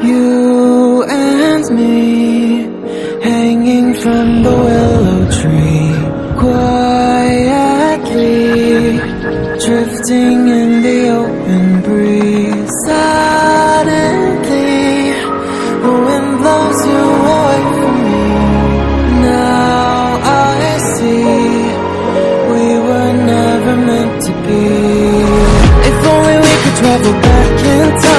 You and me, hanging from the willow tree, quietly drifting in the open breeze. Suddenly, the wind blows you away from me. Now I see we were never meant to be. If only we could travel back in time,